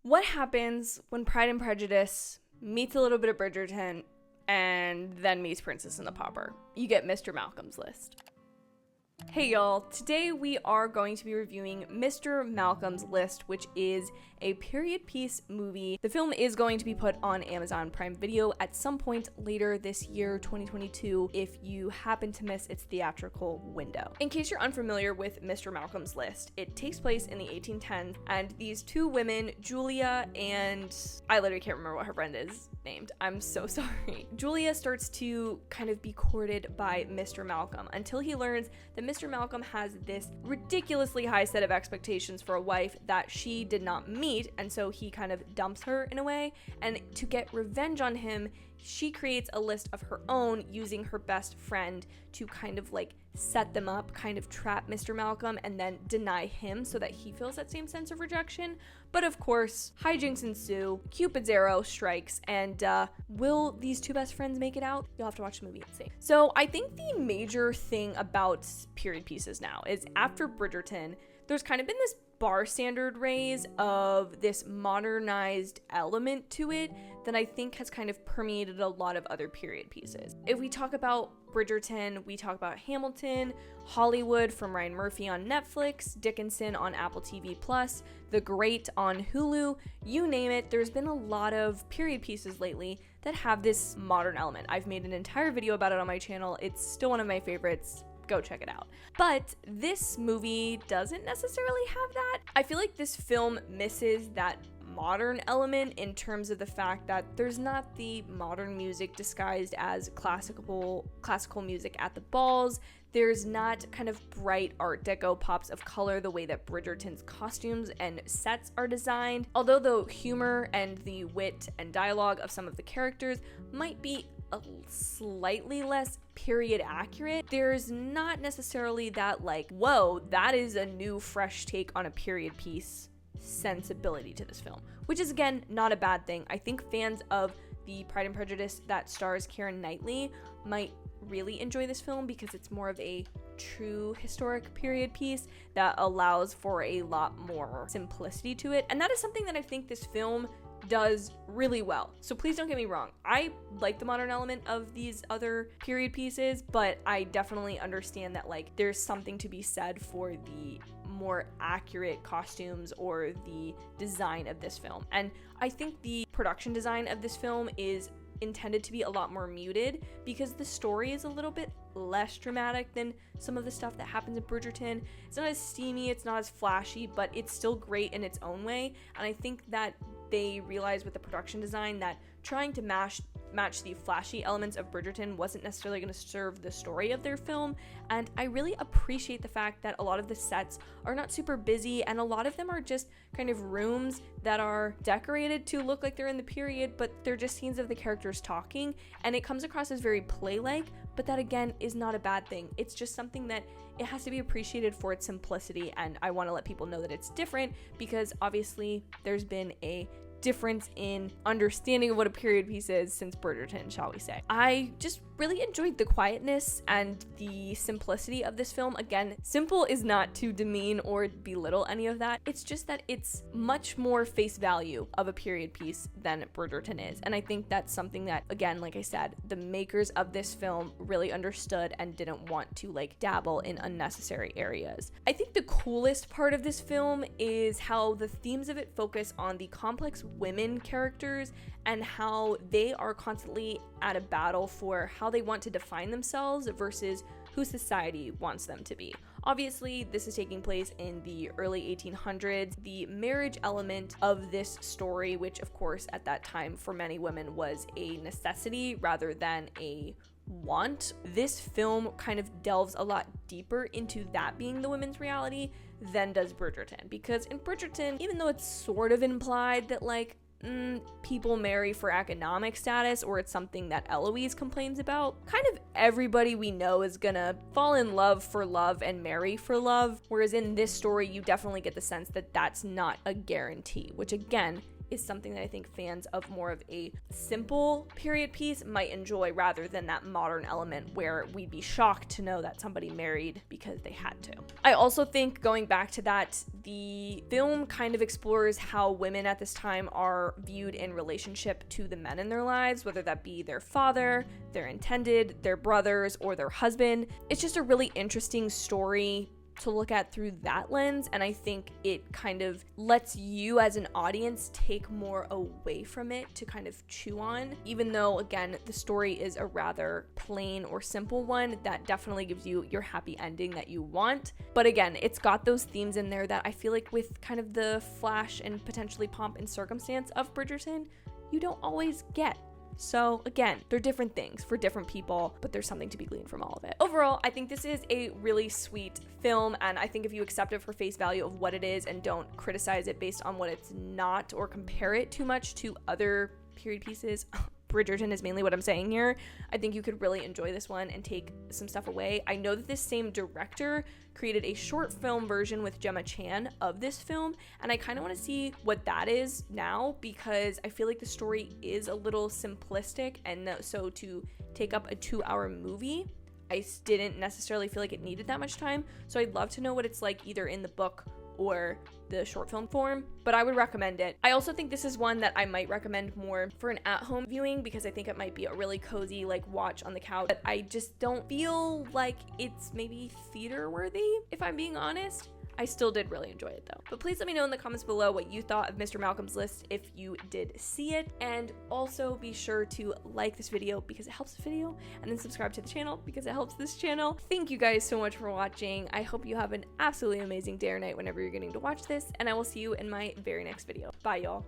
What happens when Pride and Prejudice meets a little bit of Bridgerton and then meets Princess and the Pauper? You get Mr. Malcolm's List. Hey y'all, today we are going to be reviewing Mr. Malcolm's List, which is a period piece movie. The film is going to be put on Amazon Prime Video at some point later this year, 2022, if you happen to miss its theatrical window. In case you're unfamiliar with Mr. Malcolm's List, it takes place in the 1810s, and these two women, Julia and I literally can't remember what her friend is named. I'm so sorry. Julia starts to kind of be courted by Mr. Malcolm until he learns that Mr. Malcolm has this ridiculously high set of expectations for a wife that she did not meet, and so he kind of dumps her in a way, and to get revenge on him, she creates a list of her own using her best friend to kind of like set them up, kind of trap Mr. Malcolm and then deny him so that he feels that same sense of rejection. But of course, hijinks ensue, Cupid's arrow strikes, and will these two best friends make it out? You'll have to watch the movie and see. So I think the major thing about period pieces now is after Bridgerton, there's kind of been this bar standard raise of this modernized element to it that I think has kind of permeated a lot of other period pieces. If we talk about Bridgerton, we talk about Hamilton, Hollywood from Ryan Murphy on Netflix, Dickinson on Apple TV+, The Great on Hulu, you name it. There's been a lot of period pieces lately that have this modern element. I've made an entire video about it on my channel. It's still one of my favorites. Go check it out. But this movie doesn't necessarily have that. I feel like this film misses that modern element in terms of the fact that there's not the modern music disguised as classical music at the balls. There's not kind of bright Art Deco pops of color the way that Bridgerton's costumes and sets are designed. Although the humor and the wit and dialogue of some of the characters might be a slightly less period accurate, there's not necessarily that like, whoa, that is a new fresh take on a period piece sensibility to this film, which is again not a bad thing. I think fans of the Pride and Prejudice that stars Keira Knightley might really enjoy this film because it's more of a true historic period piece that allows for a lot more simplicity to it, and that is something that I think this film does really well. So please don't get me wrong, I like the modern element of these other period pieces, but I definitely understand that like there's something to be said for the more accurate costumes or the design of this film. And I think the production design of this film is intended to be a lot more muted because the story is a little bit less dramatic than some of the stuff that happens in Bridgerton. It's not as steamy, it's not as flashy, but it's still great in its own way. And I think that they realized with the production design that trying to match the flashy elements of Bridgerton wasn't necessarily going to serve the story of their film, and I really appreciate the fact that a lot of the sets are not super busy, and a lot of them are just kind of rooms that are decorated to look like they're in the period, but they're just scenes of the characters talking, and it comes across as very play-like, but that again is not a bad thing. It's just something that it has to be appreciated for its simplicity, and I want to let people know that it's different because obviously there's been a difference in understanding of what a period piece is since Bridgerton, shall we say. I just really enjoyed the quietness and the simplicity of this film. Again, simple is not to demean or belittle any of that. It's just that it's much more face value of a period piece than Bridgerton is. And I think that's something that, again, like I said, the makers of this film really understood and didn't want to like dabble in unnecessary areas. I think the coolest part of this film is how the themes of it focus on the complex women characters and how they are constantly at a battle for how they want to define themselves versus who society wants them to be. Obviously, this is taking place in the early 1800s. The marriage element of this story, which of course at that time for many women was a necessity rather than a want, this film kind of delves a lot deeper into that being the women's reality than does Bridgerton. Because in Bridgerton, even though it's sort of implied that like people marry for economic status, or it's something that Eloise complains about, kind of everybody we know is gonna fall in love for love and marry for love, whereas in this story you definitely get the sense that that's not a guarantee, which again is something that I think fans of more of a simple period piece might enjoy, rather than that modern element where we'd be shocked to know that somebody married because they had to. I also think, going back to that, the film kind of explores how women at this time are viewed in relationship to the men in their lives, whether that be their father, their intended, their brothers, or their husband. It's just a really interesting story to look at through that lens, and I think it kind of lets you as an audience take more away from it to kind of chew on, even though, again, the story is a rather plain or simple one that definitely gives you your happy ending that you want. But again, it's got those themes in there that I feel like with kind of the flash and potentially pomp and circumstance of Bridgerton, you don't always get. So again, they're different things for different people, but there's something to be gleaned from all of it. Overall, I think this is a really sweet film, and I think if you accept it for face value of what it is and don't criticize it based on what it's not or compare it too much to other period pieces, Bridgerton is mainly what I'm saying here, I think you could really enjoy this one and take some stuff away. I know that this same director created a short film version with Gemma Chan of this film, and I kind of want to see what that is now, because I feel like the story is a little simplistic, and so to take up a 2-hour movie, I didn't necessarily feel like it needed that much time. So I'd love to know what it's like either in the book or the short film form, but I would recommend it. I also think this is one that I might recommend more for an at-home viewing, because I think it might be a really cozy like watch on the couch, but I just don't feel like it's maybe theater worthy, if I'm being honest. I still did really enjoy it though. But please let me know in the comments below what you thought of Mr. Malcolm's List if you did see it, and also be sure to like this video because it helps the video, and then subscribe to the channel because it helps this channel. Thank you guys so much for watching. I hope you have an absolutely amazing day or night whenever you're getting to watch this, and I will see you in my very next video. Bye, y'all.